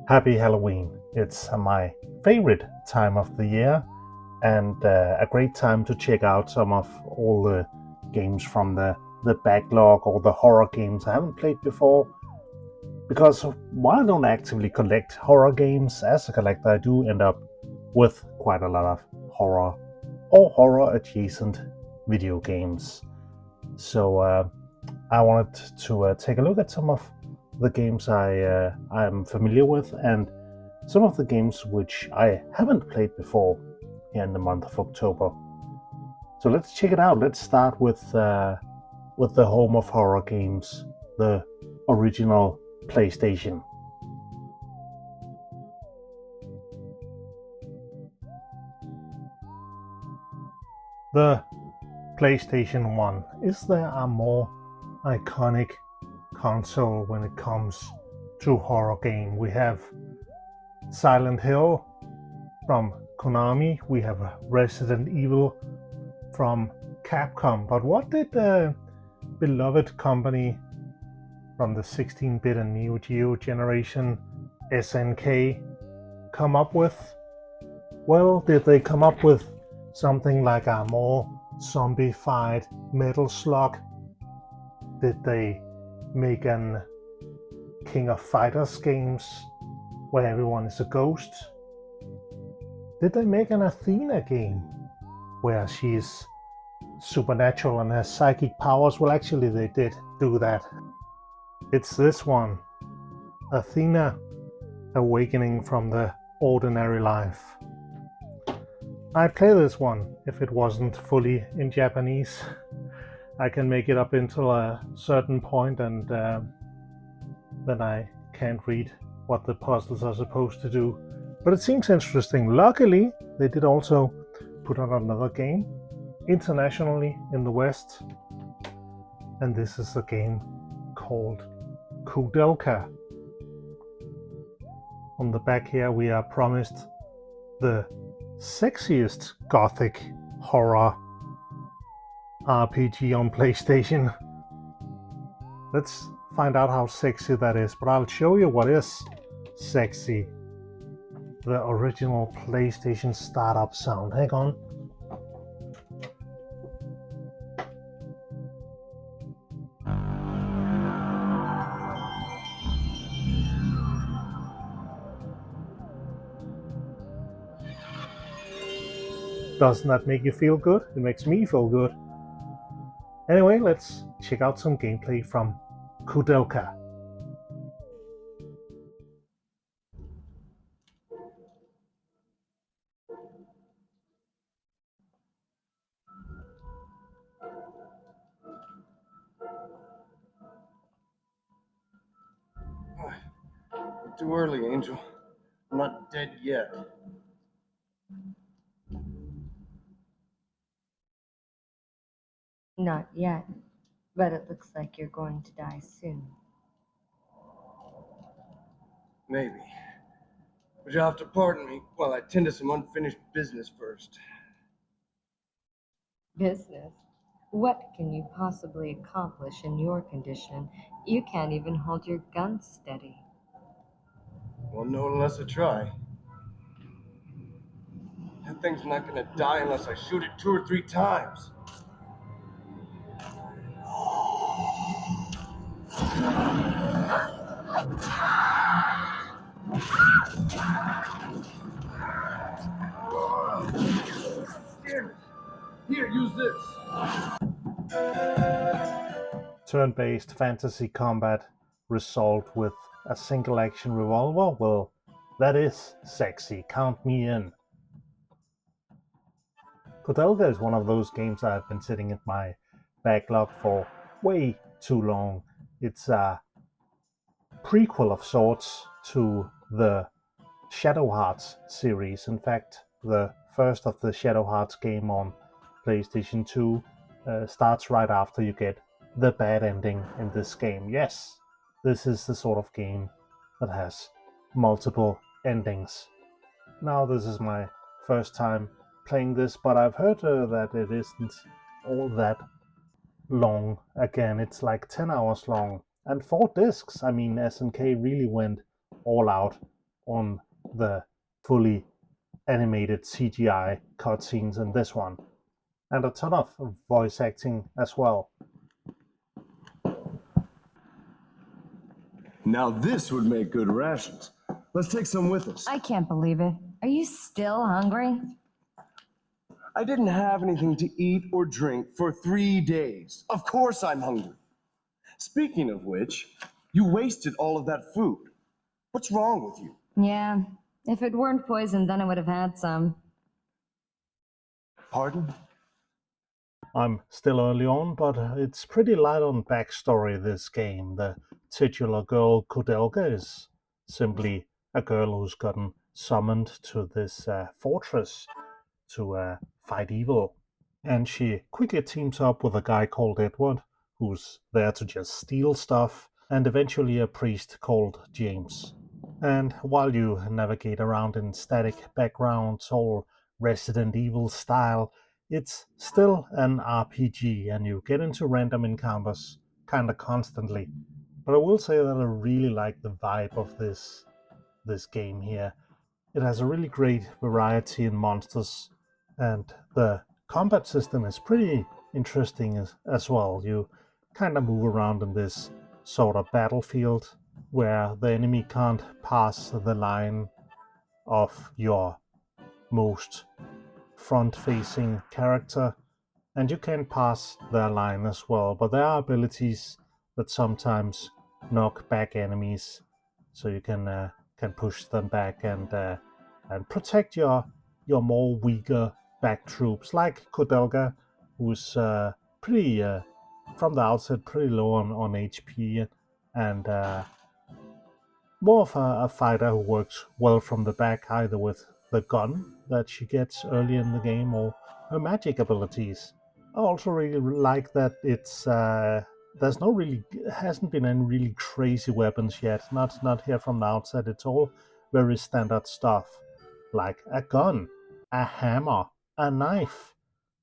Happy Halloween. It's my favorite time of the year and a great time to check out some of all the games from the backlog or the horror games I haven't played before. Because while I don't actively collect horror games, as a collector, I do end up with quite a lot of horror or horror adjacent video games. So I wanted to take a look at some of the games I'm familiar with and some of the games which I haven't played before here in the month of October. So let's check it out. Let's start with the home of horror games, the original PlayStation. The PlayStation 1 is there a more iconic console when it comes to horror game. We have Silent Hill from Konami, we have Resident Evil from Capcom. But what did the beloved company from the 16-bit and Neo Geo generation, SNK, come up with? Well, did they come up with something like a more zombified Metal Slug? Did they make an King of Fighters games where everyone is a ghost? Did they make an Athena game where she's supernatural and has psychic powers? Well, actually, they did do that. It's this one, Athena Awakening from the Ordinary Life. I'd play this one if it wasn't fully in Japanese. I can make it up until a certain point and then I can't read what the puzzles are supposed to do. But it seems interesting. Luckily, they did also put out another game internationally in the West. And this is a game called Kudelka. On the back here we are promised the sexiest gothic horror RPG on PlayStation. Let's find out how sexy that is, but I'll show you what is sexy. The original PlayStation startup sound. Hang on. Doesn't that make you feel good? It makes me feel good. Anyway, let's check out some gameplay from Kudelka. Too early, Angel. I'm not dead yet. Not yet, but it looks like you're going to die soon. Maybe. But you'll have to pardon me while I tend to some unfinished business first. Business? What can you possibly accomplish in your condition? You can't even hold your gun steady. Well, no, unless I try. That thing's not gonna die unless I shoot it 2 or 3 times. Damn it! Here, use this. Turn-based fantasy combat resolved with a single action revolver? Well, that is sexy. Count me in. Kudelka is one of those games that have been sitting in my backlog for way too long. It's a prequel of sorts to the Shadow Hearts series. In fact, the first of the Shadow Hearts game on PlayStation 2 starts right after you get the bad ending in this game. Yes, this is the sort of game that has multiple endings. Now, this is my first time playing this, but I've heard that it isn't all that long. Again, it's like 10 hours long and 4 discs. I mean, SNK really went all out on the fully animated CGI cutscenes in this one, and a ton of voice acting as well. Now this would make good rations. Let's take some with us. I can't believe it. Are you still hungry? I didn't have anything to eat or drink for 3 days. Of course I'm hungry. Speaking of which, you wasted all of that food. What's wrong with you? Yeah. If it weren't poisoned, then I would have had some. Pardon? I'm still early on, but it's pretty light on backstory this game. The titular girl, Kudelka, is simply a girl who's gotten summoned to this fortress to fight evil. And she quickly teams up with a guy called Edward, who's there to just steal stuff, and eventually a priest called James. And while you navigate around in static backgrounds, all Resident Evil style, it's still an RPG, and you get into random encounters kinda constantly. But I will say that I really like the vibe of this game here. It has a really great variety in monsters, and the combat system is pretty interesting as well. You kind of move around in this sort of battlefield where the enemy can't pass the line of your most front facing character, and you can pass their line as well. But there are abilities that sometimes knock back enemies, so you can push them back and protect your more weaker back troops, like Kodelga, who's pretty from the outset pretty low on HP and more of a fighter who works well from the back, either with the gun that she gets early in the game or her magic abilities. I also really like that there's no really hasn't been any really crazy weapons yet. Not here from the outset. It's all very standard stuff, like a gun, a hammer, a knife,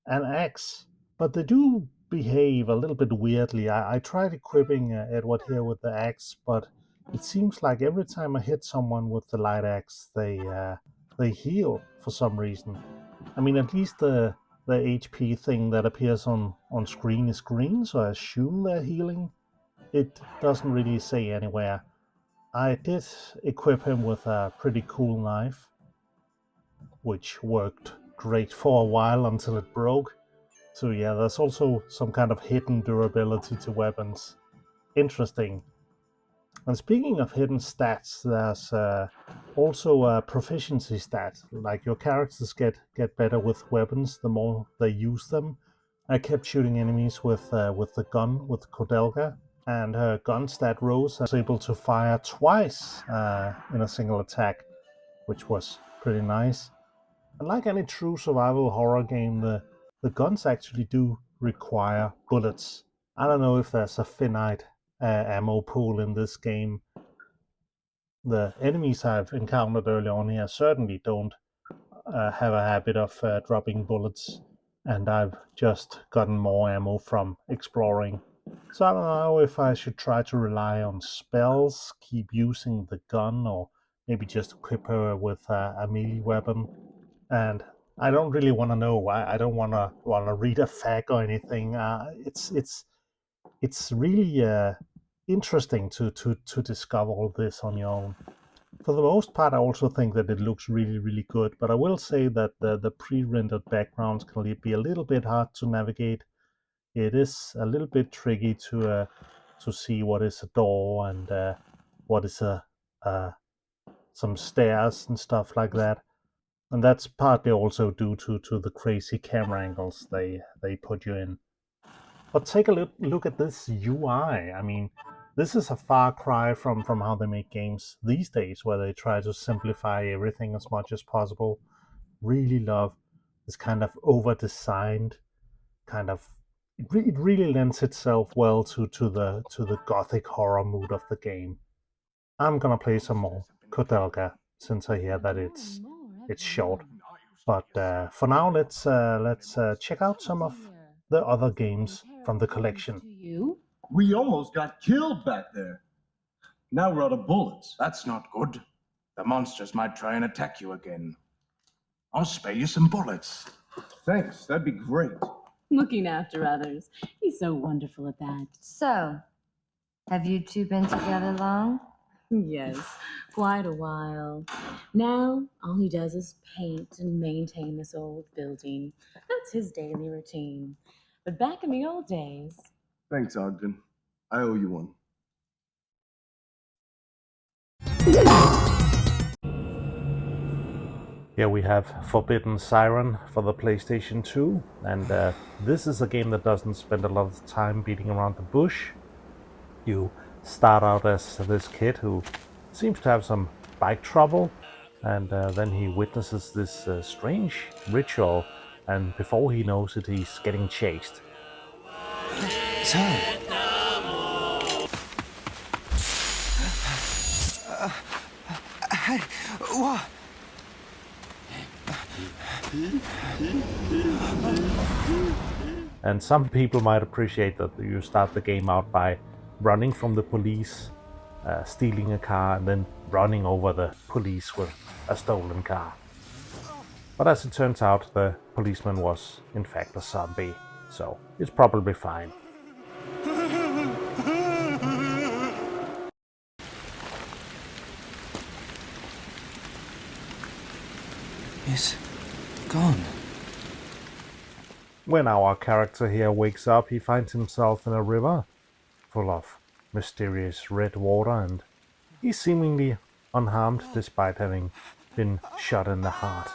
an axe. But they do behave a little bit weirdly. I tried equipping Edward here with the axe, but it seems like every time I hit someone with the light axe, they heal for some reason. I mean, at least the HP thing that appears on screen is green, so I assume they're healing. It doesn't really say anywhere. I did equip him with a pretty cool knife, which worked great for a while until it broke. So yeah, there's also some kind of hidden durability to weapons. Interesting. And speaking of hidden stats, there's also a proficiency stat. Like your characters get better with weapons the more they use them. I kept shooting enemies with the gun with Kodelga, and her gun stat rose. I was able to fire twice in a single attack, which was pretty nice. And like any true survival horror game, the guns actually do require bullets. I don't know if there's a finite ammo pool in this game. The enemies I've encountered early on here certainly don't have a habit of dropping bullets, and I've just gotten more ammo from exploring. So I don't know if I should try to rely on spells, keep using the gun, or maybe just equip her with a melee weapon. And I don't really want to know. I don't want to read a fact or anything. It's really interesting to discover all this on your own. For the most part, I also think that it looks really good. But I will say that the pre-rendered backgrounds can be a little bit hard to navigate. It is a little bit tricky to see what is a door and what is a some stairs and stuff like that. And that's partly also due to the crazy camera angles they put you in. But take a look at this UI. I mean, this is a far cry from how they make games these days, where they try to simplify everything as much as possible. Really love this kind of over-designed kind of. It really lends itself well to the gothic horror mood of the game. I'm gonna play some more Kotelga since I hear that it's short. But for now, let's check out some of the other games from the collection. We almost got killed back there. Now we're out of bullets. That's not good. The monsters might try and attack you again. I'll spare you some bullets. Thanks, that'd be great. Looking after others. He's so wonderful at that. So, have you two been together long? Yes, quite a while. Now, all he does is paint and maintain this old building. That's his daily routine. But back in the old days, Thanks, Ogden. I owe you one. Here we have Forbidden Siren for the PlayStation 2, and this is a game that doesn't spend a lot of time beating around the bush. You start out as this kid who seems to have some bike trouble, and then he witnesses this strange ritual, and before he knows it, he's getting chased. So, hey, what? And some people might appreciate that you start the game out by running from the police, stealing a car, and then running over the police with a stolen car. But as it turns out, the policeman was in fact a zombie, so it's probably fine. It's gone. When our character here wakes up, he finds himself in a river full of mysterious red water, and he's seemingly unharmed despite having been shot in the heart.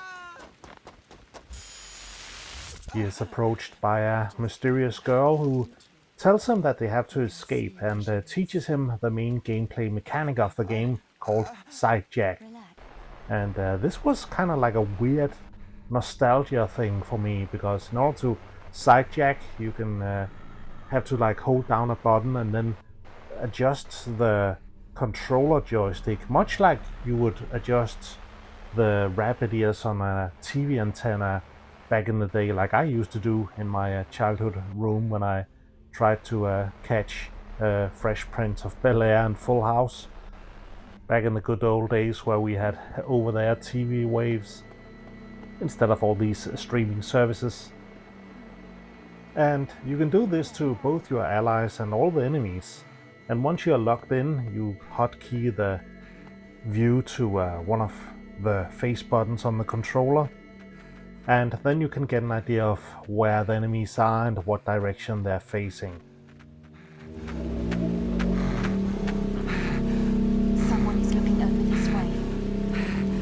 He is approached by a mysterious girl who tells him that they have to escape and teaches him the main gameplay mechanic of the game called Sidejack. And this was kind of like a weird nostalgia thing for me, because in order to sidejack you can have to like hold down a button and then adjust the controller joystick, much like you would adjust the rabbit ears on a TV antenna back in the day, like I used to do in my childhood room when I tried to catch Fresh Prince of Bel-Air and Full House back in the good old days where we had over-the-air TV waves instead of all these streaming services. And you can do this to both your allies and all the enemies. And once you're locked in, you hotkey the view to one of the face buttons on the controller. And then you can get an idea of where the enemies are and what direction they're facing. Someone is looking over this way.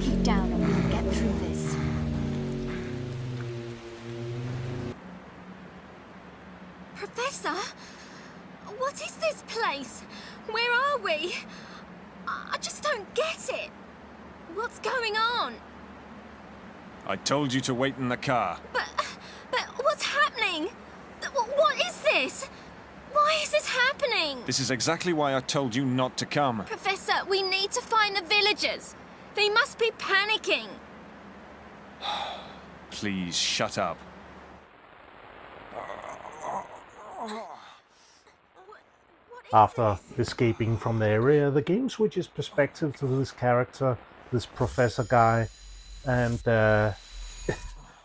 Keep down and we'll get through this. Professor? What is this place? Where are we? I just don't get it. What's going on? I told you to wait in the car. But what's happening? What is this? Why is this happening? This is exactly why I told you not to come. Professor, we need to find the villagers. They must be panicking. Please shut up. After escaping from the area, the game switches perspective to this character, this professor guy, and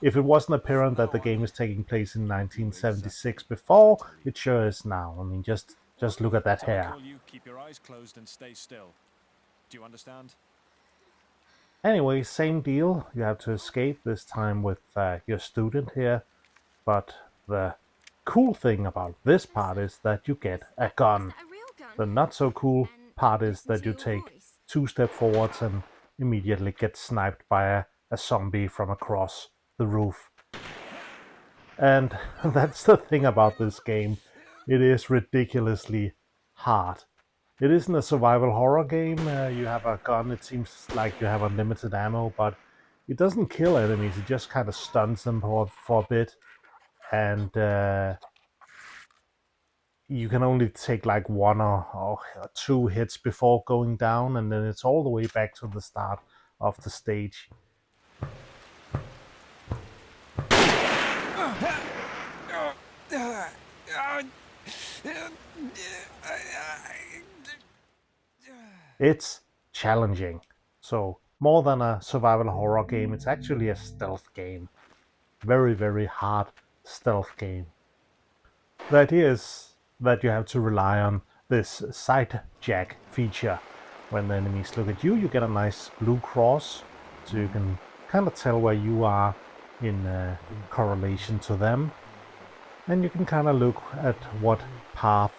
if it wasn't apparent that the game is taking place in 1976 before, it sure is now. I mean, just look at that hair. Keep your eyes closed and stay still. Do you understand? Anyway, same deal. You have to escape, this time with your student here. But the cool thing about this part is that you get a gun. The not so cool part is that you take 2 steps forwards and immediately get sniped by a zombie from across the roof. And that's the thing about this game. It is ridiculously hard. It isn't a survival horror game. You have a gun, it seems like you have unlimited ammo, but it doesn't kill enemies, it just kind of stuns them for a bit. And you can only take like 1 or 2 hits before going down, and then it's all the way back to the start of the stage. It's challenging. So more than a survival horror game, it's actually a stealth game. Very, very hard stealth game. The idea is that you have to rely on this sight jack feature. When the enemies look at you, you get a nice blue cross, so you can kind of tell where you are in correlation to them. And you can kind of look at what path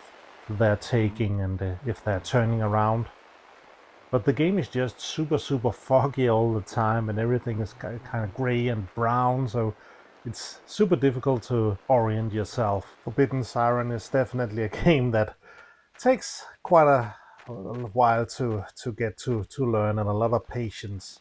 they're taking and if they're turning around. But the game is just super, super foggy all the time, and everything is kind of gray and brown, so it's super difficult to orient yourself. Forbidden Siren is definitely a game that takes quite a while to get to learn, and a lot of patience,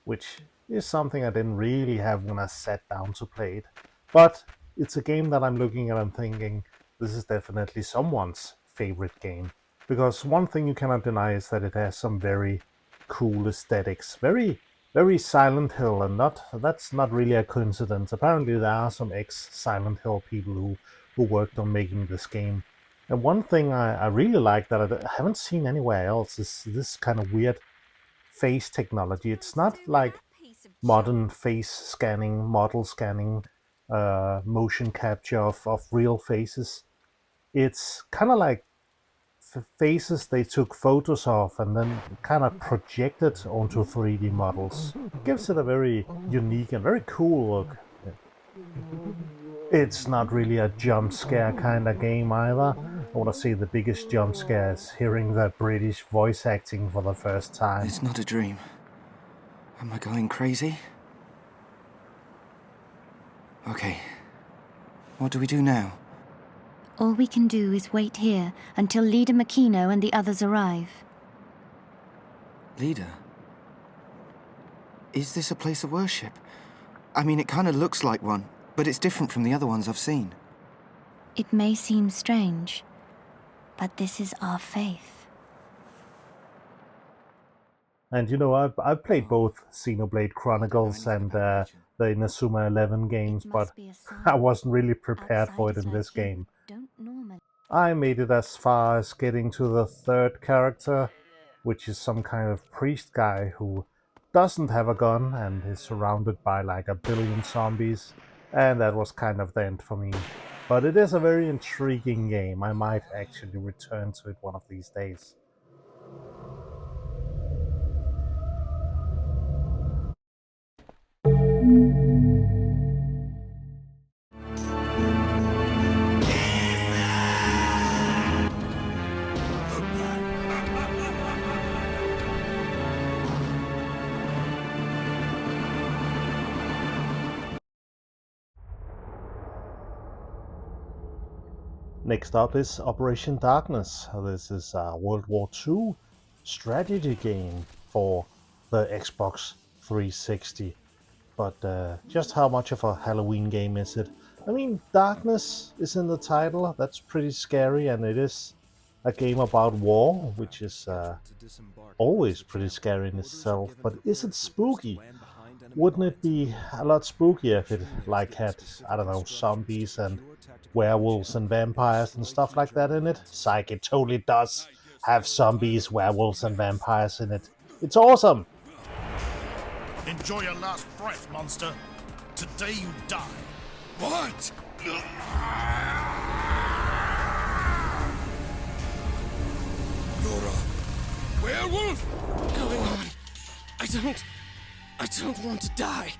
which is something I didn't really have when I sat down to play it. But it's a game that I'm looking at and thinking, this is definitely someone's favorite game. Because one thing you cannot deny is that it has some very cool aesthetics. Very, very Silent Hill, and that's not really a coincidence. Apparently there are some ex-Silent Hill people who worked on making this game. And one thing I really like that I haven't seen anywhere else is this kind of weird face technology. It's not like modern face scanning, model scanning, motion capture of real faces. It's kind of like faces they took photos of and then kind of projected onto 3D models. It gives it a very unique and very cool look. It's not really a jump scare kind of game either. I want to say the biggest jump scare is hearing the British voice acting for the first time. It's not a dream. Am I going crazy? Okay. What do we do now? All we can do is wait here until Leader Makino and the others arrive. Leader? Is this a place of worship? I mean, it kind of looks like one, but it's different from the other ones I've seen. It may seem strange, but this is our faith. And you know, I've played both Xenoblade Chronicles and the Inazuma 11 games, but I wasn't really prepared for it in this game. I made it as far as getting to the third character, which is some kind of priest guy who doesn't have a gun and is surrounded by like a billion zombies, and that was kind of the end for me. But it is a very intriguing game. I might actually return to it one of these days. Next up is Operation Darkness. This is a World War II strategy game for the Xbox 360. But just how much of a Halloween game is it? I mean, darkness is in the title. That's pretty scary, and it is a game about war, which is always pretty scary in itself. But is it spooky? Wouldn't it be a lot spookier if it like had, I don't know, zombies and werewolves and vampires and stuff like that in it? Psych, it totally does have zombies, werewolves and vampires in it. It's awesome! Enjoy your last breath, monster. Today you die. What? You're a werewolf? Going on. I don't want to die.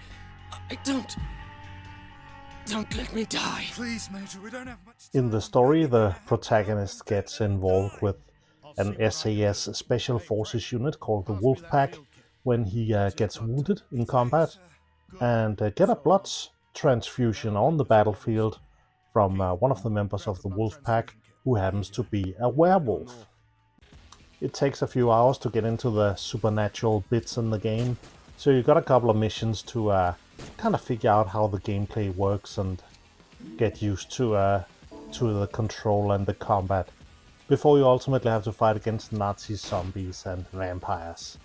Don't let me die. Please, Major, we don't have much time. In the story, the protagonist gets involved with an SAS Special Forces unit called the Wolfpack when he gets wounded in combat and get a blood transfusion on the battlefield from one of the members of the Wolfpack who happens to be a werewolf. It takes a few hours to get into the supernatural bits in the game, so you got a couple of missions to kind of figure out how the gameplay works and get used to the control and the combat before you ultimately have to fight against Nazi zombies and vampires.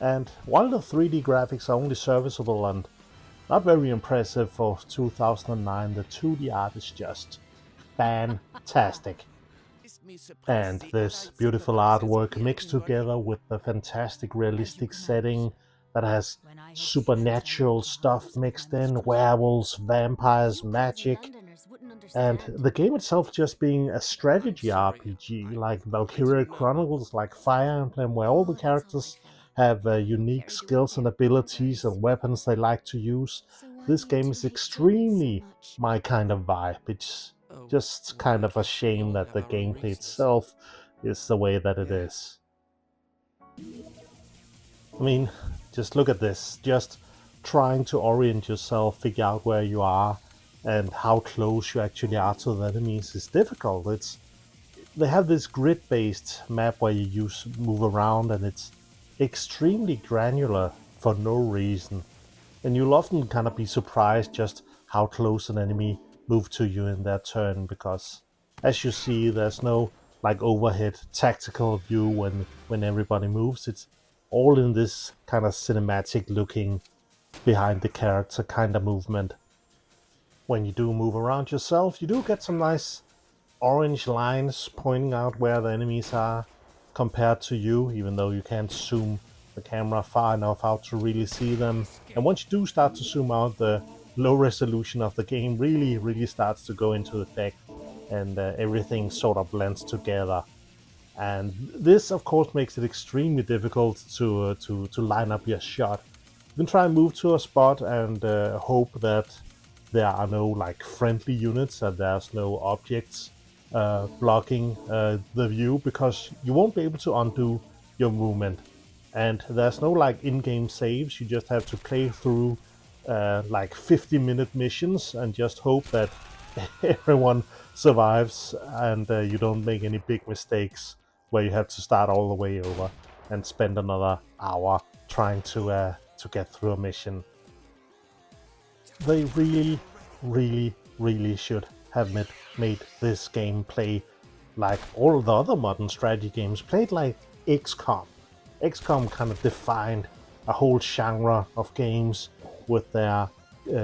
And while the 3D graphics are only serviceable and not very impressive for 2009, the 2D art is just fantastic. And this beautiful artwork mixed together with the fantastic realistic setting that has supernatural stuff mixed in, werewolves, vampires, magic, and the game itself just being a strategy RPG like Valkyria Chronicles, like Fire Emblem, where all the characters have unique skills and abilities and weapons they like to use. This game is extremely my kind of vibe. It's just kind of a shame that the gameplay itself is the way that it is. I mean, just look at this. Just trying to orient yourself, figure out where you are, and how close you actually are to the enemies is difficult. They have this grid-based map where you move around, and it's extremely granular for no reason. And you'll often kind of be surprised just how close an enemy moved to you in their turn, because as you see, there's no like overhead tactical view when everybody moves. It's all in this kind of cinematic looking behind the character kind of movement. When you do move around yourself, you do get some nice orange lines pointing out where the enemies are compared to you, even though you can't zoom the camera far enough out to really see them. And once you do start to zoom out, the low resolution of the game really starts to go into effect, and everything sort of blends together. And this, of course, makes it extremely difficult to line up your shot. You can try and move to a spot and hope that there are no like friendly units, and there's no objects blocking the view, because you won't be able to undo your movement. And there's no like in-game saves. You just have to play through like 50-minute missions and just hope that everyone survives and you don't make any big mistakes where you have to start all the way over and spend another hour trying to get through a mission. They really should have made this game play like all the other modern strategy games, played like XCOM. XCOM kind of defined a whole genre of games with their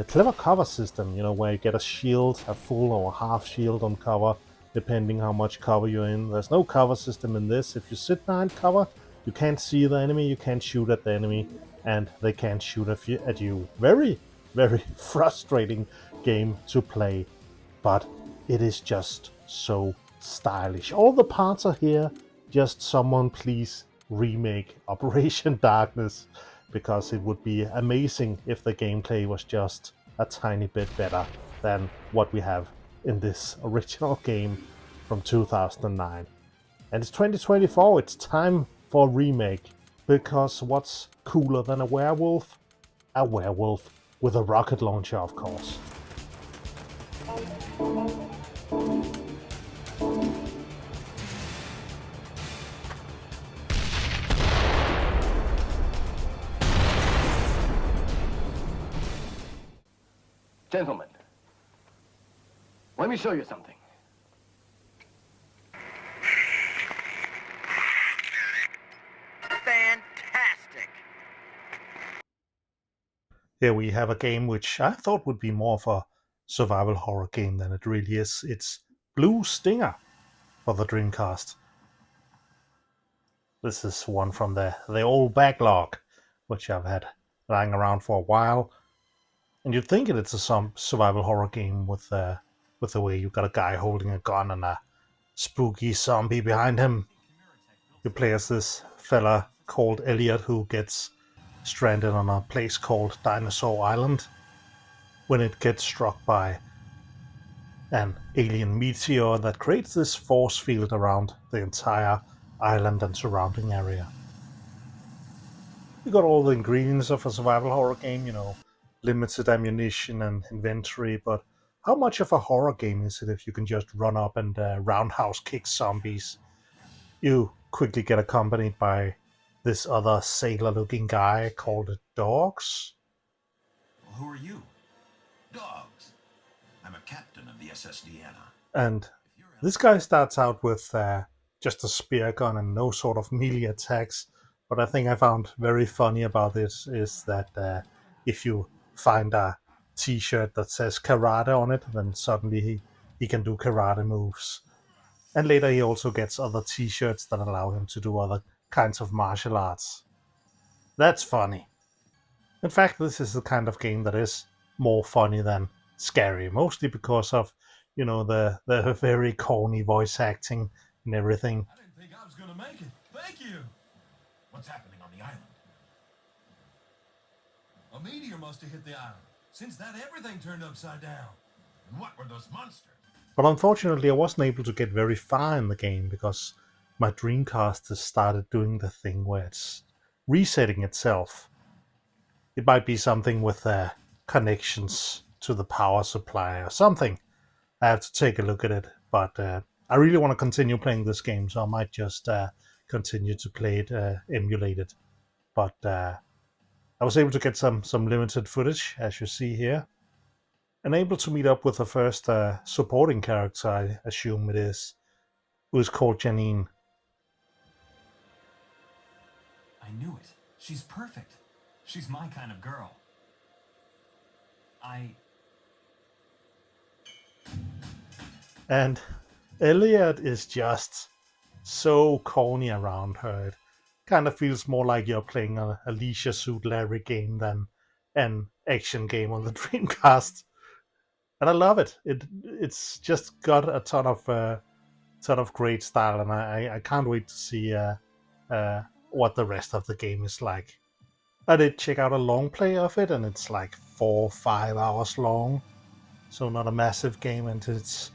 clever cover system, where you get a shield, a full or half shield on cover, depending how much cover you're in. There's no cover system in this. If you sit behind cover, you can't see the enemy, you can't shoot at the enemy, and they can't shoot at you. Very frustrating game to play, but it is just so stylish. All the parts are here. Just someone please remake Operation Darkness, because it would be amazing if the gameplay was just a tiny bit better than what we have in this original game from 2009. And it's 2024, it's time for a remake, because what's cooler than a werewolf? A werewolf with a rocket launcher, of course. Gentlemen, let me show you something. Fantastic! Here we have a game which I thought would be more of a survival horror game than it really is. It's Blue Stinger for the Dreamcast. This is one from the old backlog, which I've had lying around for a while. And you'd think it's a survival horror game with the way you got a guy holding a gun and a spooky zombie behind him. You play as this fella called Elliot, who gets stranded on a place called Dinosaur Island when it gets struck by an alien meteor that creates this force field around the entire island and surrounding area. You got all the ingredients of a survival horror game, limited ammunition and inventory, but how much of a horror game is it if you can just run up and roundhouse kick zombies? You quickly get accompanied by this other sailor-looking guy called Dogs. Well, who are you? Dogs. I'm a captain of the SS Deanna. And this guy starts out with just a spear gun and no sort of melee attacks. What I think I found very funny about this is that if you find a t-shirt that says karate on it, then suddenly he can do karate moves. And later he also gets other t-shirts that allow him to do other kinds of martial arts. That's funny. In fact, this is the kind of game that is more funny than scary, mostly because of, the very corny voice acting and everything. I didn't think I was gonna make it. Thank you. What's happening on the island? A meteor must have hit the island. Since that, everything turned upside down. And what were those monsters? But unfortunately, I wasn't able to get very far in the game because my Dreamcast has started doing the thing where it's resetting itself. It might be something with connections to the power supply or something. I have to take a look at it, but I really want to continue playing this game, so I might just continue to play it emulated. But I was able to get some limited footage, as you see here, and able to meet up with the first supporting character, I assume it is, who is called Janine. I knew it. She's perfect. She's my kind of girl. And Elliot is just so corny around her. It kind of feels more like you're playing a Leisure Suit Larry game than an action game on the Dreamcast. And I love it. It's just got a ton of great style, and I can't wait to see what the rest of the game is like. I did check out a long play of it, and it's like 4 or 5 hours long, so not a massive game, and it's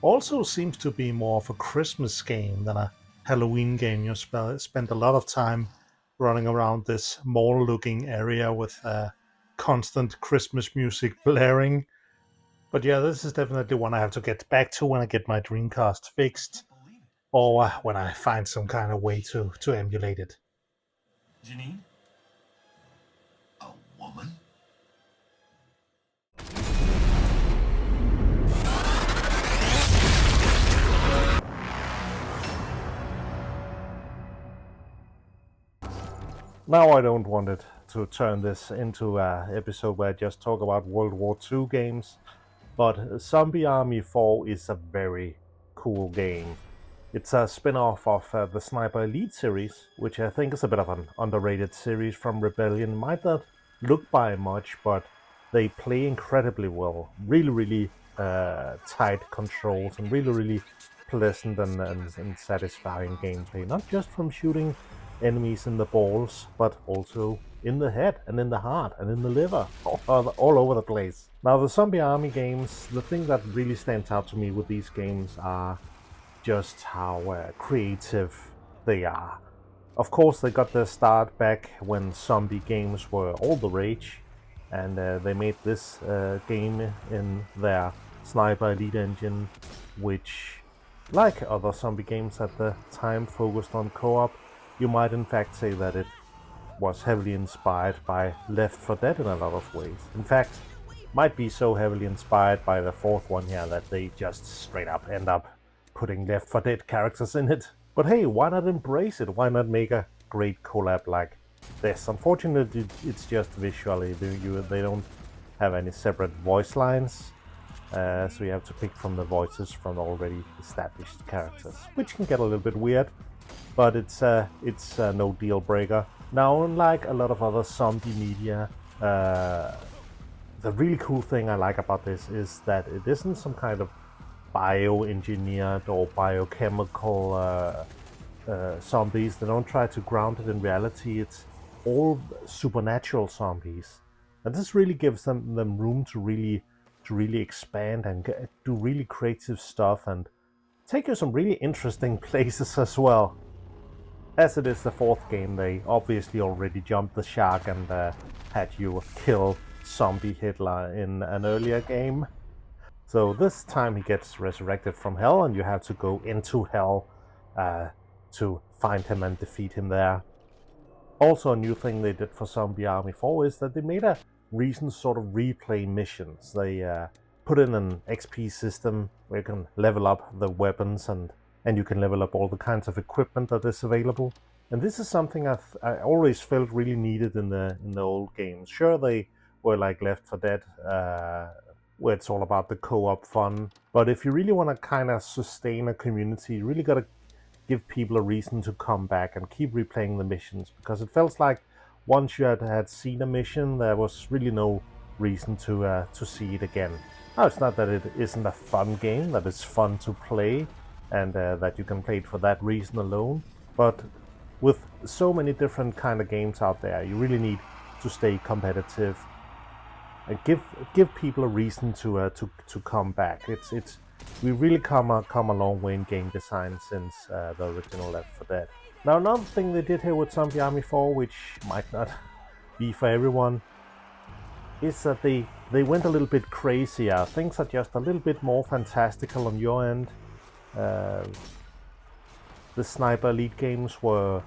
also seems to be more of a Christmas game than a Halloween game. You spend a lot of time running around this mall-looking area with constant Christmas music blaring. But yeah, this is definitely one I have to get back to when I get my Dreamcast fixed, or when I find some kind of way to emulate it. Janine? A woman? Now I don't want it to turn this into an episode where I just talk about World War II games, but Zombie Army 4 is a very cool game. It's a spin-off of the Sniper Elite series, which I think is a bit of an underrated series from Rebellion. Might not look by much, but they play incredibly well. Really tight controls and really pleasant and satisfying gameplay. Not just from shooting enemies in the balls, but also in the head and in the heart and in the liver, all over the place. Now, the Zombie Army games, the thing that really stands out to me with these games are just how creative they are. Of course, they got their start back when zombie games were all the rage, and they made this game in their Sniper Elite engine, which, like other zombie games at the time, focused on co-op. You might in fact say that it was heavily inspired by Left 4 Dead in a lot of ways. In fact, might be so heavily inspired by the fourth one here that they just straight up end up putting Left 4 Dead characters in it. But hey, why not embrace it? Why not make a great collab like this? Unfortunately, it's just visually. They don't have any separate voice lines, so you have to pick from the voices from already established characters, which can get a little bit weird. But it's no deal breaker. Now, unlike a lot of other zombie media, the really cool thing I like about this is that it isn't some kind of bioengineered or biochemical zombies. They don't try to ground it in reality. It's all supernatural zombies, and this really gives them room to really expand and do really creative stuff and take you some really interesting places as well. As it is the fourth game, they obviously already jumped the shark and had you kill zombie Hitler in an earlier game. So this time he gets resurrected from hell, and you have to go into hell to find him and defeat him there. Also, a new thing they did for Zombie Army 4 is that they made a recent sort of replay missions. They put in an XP system where you can level up the weapons and you can level up all the kinds of equipment that is available. And this is something I always felt really needed in the old games. Sure, they were like Left 4 Dead where it's all about the co-op fun. But if you really want to kind of sustain a community, you really got to give people a reason to come back and keep replaying the missions, because it felt like once you had seen a mission, there was really no reason to see it again. Now, it's not that it isn't a fun game, that it's fun to play, and that you can play it for that reason alone, but with so many different kind of games out there, you really need to stay competitive and give people a reason to come back. We really come a long way in game design since the original Left 4 Dead. Now, another thing they did here with Zombie Army 4, which might not be for everyone, is that they went a little bit crazier. Things are just a little bit more fantastical on your end. The Sniper Elite games were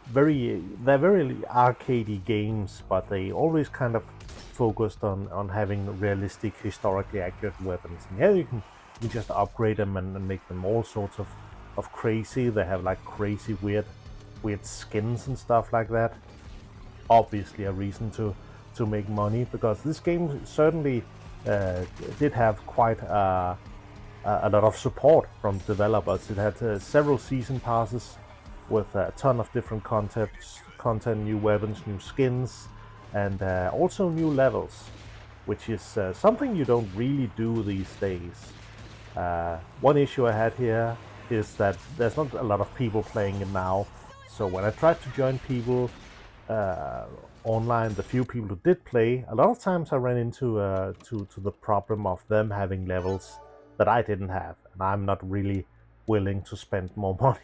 very arcadey games, but they always kind of focused on having realistic, historically accurate weapons. And yeah, you can just upgrade them and make them all sorts of crazy. They have like crazy weird skins and stuff like that. Obviously a reason to make money, because this game certainly did have quite a lot of support from developers. It had several season passes with a ton of different content, new weapons, new skins, and also new levels, which is something you don't really do these days. One issue I had here is that there's not a lot of people playing it now, so when I tried to join people online, the few people who did play, a lot of times I ran into to the problem of them having levels that I didn't have, and I'm not really willing to spend more money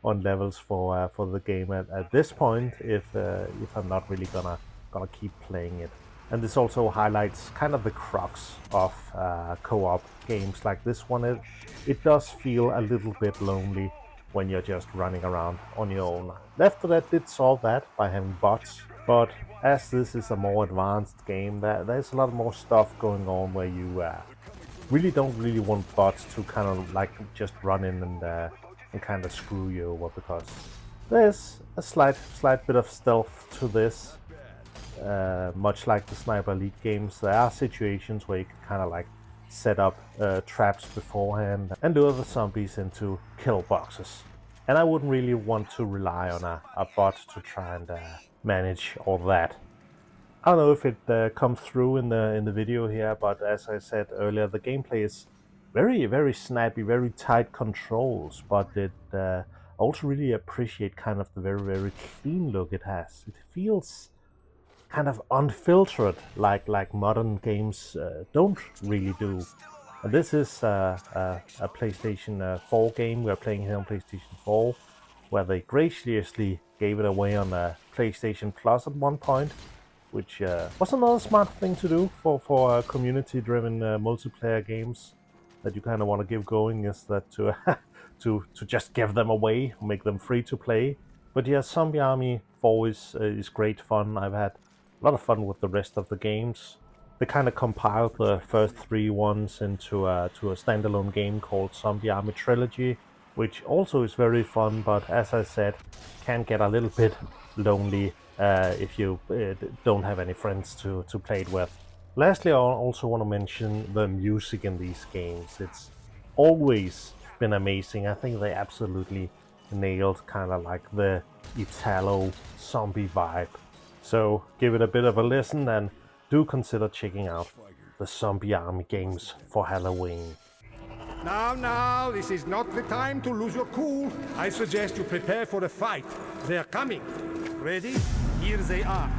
on levels for the game at this point if I'm not really gonna keep playing it. And this also highlights kind of the crux of co-op games like this one. It does feel a little bit lonely when you're just running around on your own. Left 4 Dead did solve that by having bots, but as this is a more advanced game, there's a lot more stuff going on where you really don't want bots to kind of like just run in and kind of screw you over, because there's a slight bit of stealth to this. Much like the Sniper Elite games, there are situations where you can kind of like set up traps beforehand and lure the zombies into kill boxes. And I wouldn't really want to rely on a bot to try and manage all that. I don't know if it comes through in the video here, but as I said earlier, the gameplay is very snappy, very tight controls, but it I also really appreciate kind of the very clean look it has. It feels kind of unfiltered, like modern games don't really do. And this is a PlayStation 4 game we're playing here on PlayStation 4, where they graciously gave it away on PlayStation Plus at one point, which was another smart thing to do for community-driven multiplayer games that you kind of want to give going, is that to to just give them away, make them free to play. But yeah, Zombie Army 4 is great fun. I've had a lot of fun with the rest of the games. They kind of compiled the first 3 ones into a standalone game called Zombie Army Trilogy, which also is very fun, but as I said, can get a little bit lonely if you don't have any friends to play it with. Lastly, I also want to mention the music in these games. It's always been amazing. I think they absolutely nailed kind of like the Italo zombie vibe. So give it a bit of a listen and do consider checking out the Zombie Army games for Halloween. Now, this is not the time to lose your cool. I suggest you prepare for a fight. They're coming. Ready? Here they are.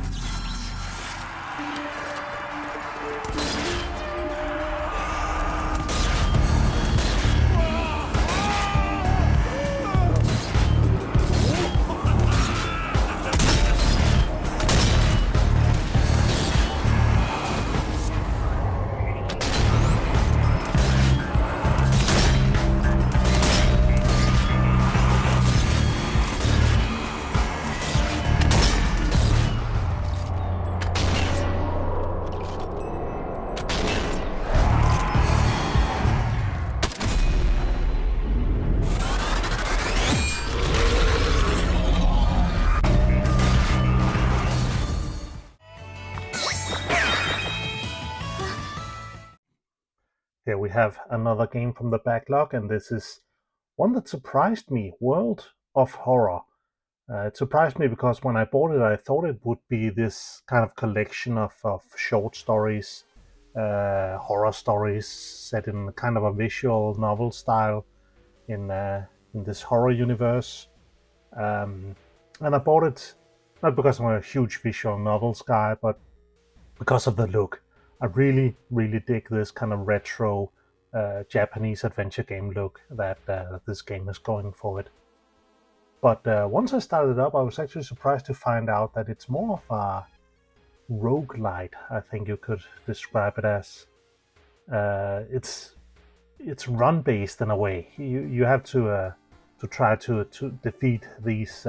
Here we have another game from the backlog, and this is one that surprised me, World of Horror. It surprised me because when I bought it, I thought it would be this kind of collection of short stories, horror stories set in kind of a visual novel style in this horror universe. And I bought it not because I'm a huge visual novels guy, but because of the look. I really, really dig this kind of retro Japanese adventure game look that this game is going for it. But once I started up, I was actually surprised to find out that it's more of a roguelite, I think you could describe it as. It's run-based in a way. You have to try to defeat these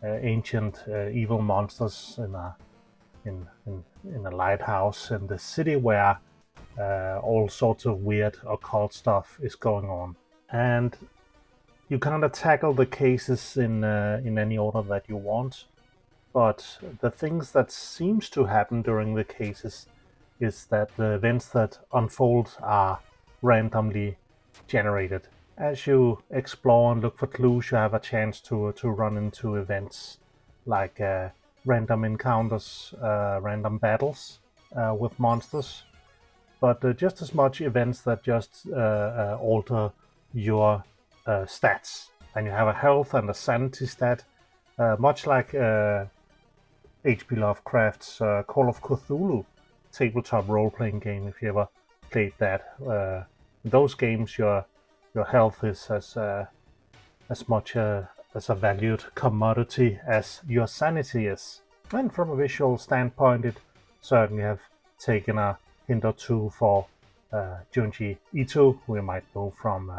ancient evil monsters in a lighthouse in the city where all sorts of weird occult stuff is going on. And you cannot tackle the cases in any order that you want, but the things that seems to happen during the cases is that the events that unfold are randomly generated. As you explore and look for clues, you have a chance to run into events like random encounters, random battles with monsters, but just as much events that just alter your stats. And you have a health and a sanity stat, much like H.P. Lovecraft's Call of Cthulhu tabletop role-playing game, if you ever played that. In those games, your health is as much as a valued commodity as your sanity is. And from a visual standpoint, it certainly have taken a hint or two for Junji Ito, who you might know from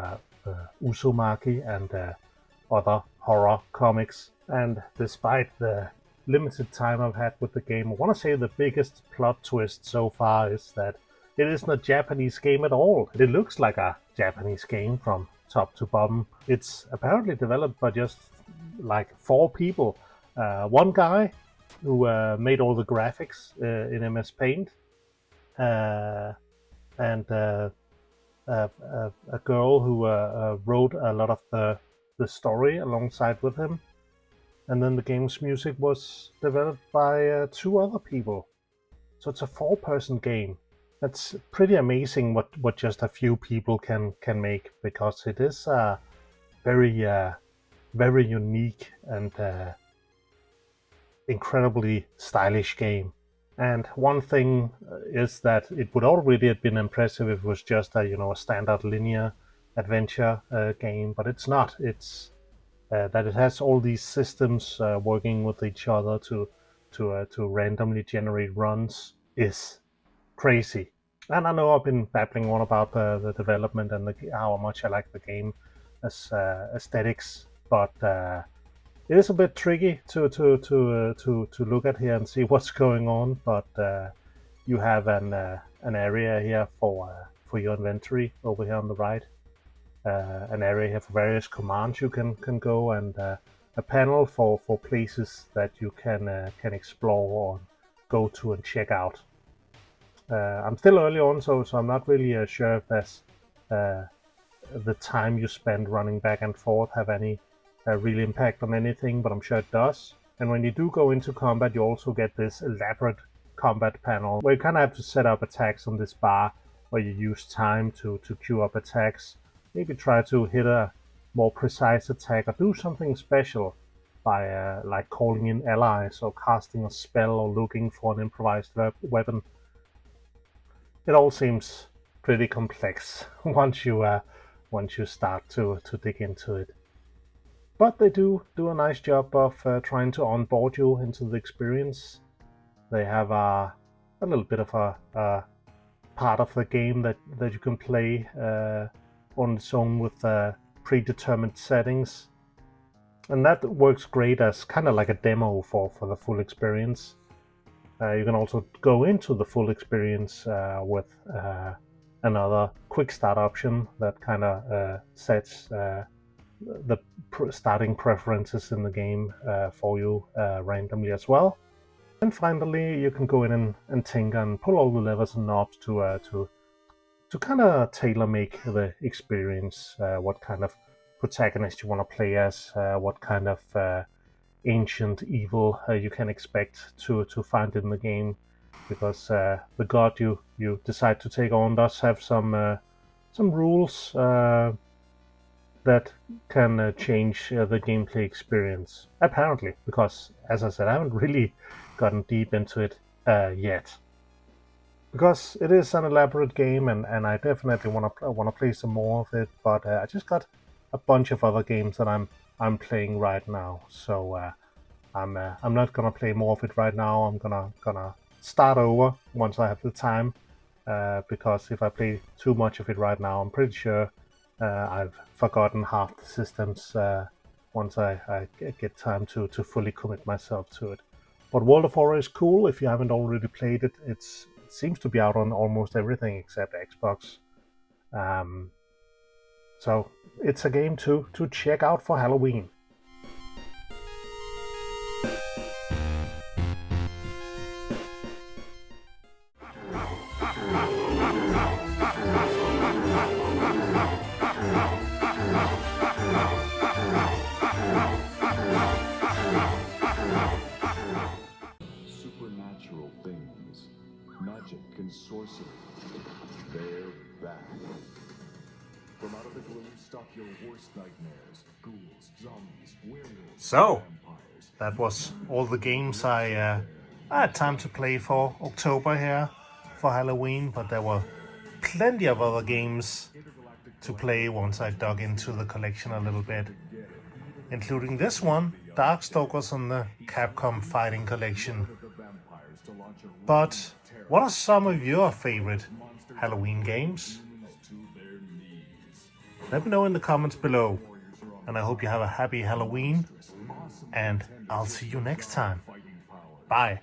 Uzumaki and other horror comics. And despite the limited time I've had with the game, I want to say the biggest plot twist so far is that it isn't a Japanese game at all. It looks like a Japanese game from top to bottom. It's apparently developed by just like 4 people. One guy who made all the graphics in MS Paint, and a girl who wrote a lot of the story alongside with him. And then the game's music was developed by 2 other people. So it's a 4-person game. That's pretty amazing what just a few people can make, because it is a very unique and incredibly stylish game. And one thing is that it would already have been impressive if it was just a standard linear adventure game, but it's not. It's that it has all these systems working with each other to randomly generate runs is crazy. And I know I've been babbling on about the development and how much I like the game as aesthetics, but it is a bit tricky to look at here and see what's going on. But you have an area here for your inventory over here on the right. An area here for various commands you can go, and a panel for places that you can explore or go to and check out. I'm still early on, so I'm not really sure if there's the time you spend running back and forth have any real impact on anything, but I'm sure it does. And when you do go into combat, you also get this elaborate combat panel where you kind of have to set up attacks on this bar, where you use time to queue up attacks. Maybe try to hit a more precise attack or do something special by like calling in allies or casting a spell or looking for an improvised weapon. It all seems pretty complex once you start to dig into it. But they do a nice job of trying to onboard you into the experience. They have a little bit of a part of the game that you can play on its own with predetermined settings, and that works great as kind of like a demo for the full experience. You can also go into the full experience with another quick start option that kind of sets the starting preferences in the game for you randomly as well. And finally, you can go in and tinker and pull all the levers and knobs to kind of tailor make the experience, what kind of protagonist you want to play as, what kind of ancient evil you can expect to find in the game, because the god you decide to take on does have some rules that can change the gameplay experience. Apparently, because as I said, I haven't really gotten deep into it yet. Because it is an elaborate game, and I definitely want to play some more of it. But I just got a bunch of other games that I'm playing right now, so I'm not gonna play more of it right now. I'm gonna start over once I have the time, because if I play too much of it right now, I'm pretty sure I've forgotten half the systems once I get time to fully commit myself to it. But World of Horror is cool. If you haven't already played it, it seems to be out on almost everything except Xbox. So it's a game to check out for Halloween. Supernatural things, magic and sorcery, they're back. From out of the gloom stalk your worst nightmares, ghouls, zombies, werewolves, So, that was all the games I had time to play for October here for Halloween, but there were plenty of other games to play once I dug into the collection a little bit, including this one, Darkstalkers on the Capcom Fighting Collection. But what are some of your favorite Halloween games? Let me know in the comments below, and I hope you have a happy Halloween, and I'll see you next time. Bye.